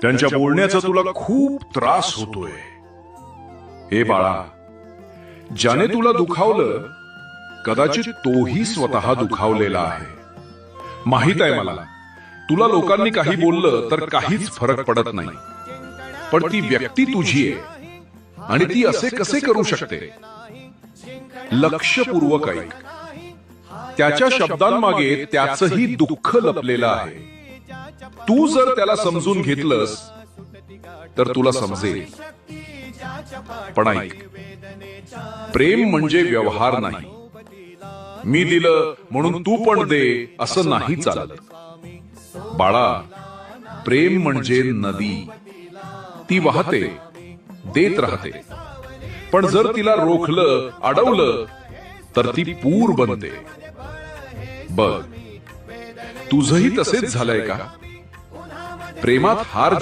त्यांच्या बोलण्याचा तुला खूप त्रास होतोय. हे बाळा, ज्याने तुला दुखावलं कदाचित तोही स्वतः दुखावलेला आहे. माहित आहे मला, तुला लोकांनी काही बोललं तर काहीच फरक पडत नाही. पण ती व्यक्ती तुझी आहे आणि ती असे कसे करू शकते? लक्षपूर्वक ऐक. त्याच्या शब्दांमागे त्याचंही दुःख लपलेलं आहे. तू जर त्याला समजून घेतलंस तर तुला समजेल. पण ऐक, प्रेम म्हणजे व्यवहार नाही. मी दिलं म्हणून तू पण दे असं नाही चालत. बाळा, प्रेम म्हणजे नदी. ती वाहते, देत राहते. पण जर तिला रोखलं, अडवलं तर ती पूर बनते. बघ, तुझंही तसेच झालंय का? प्रेमात हार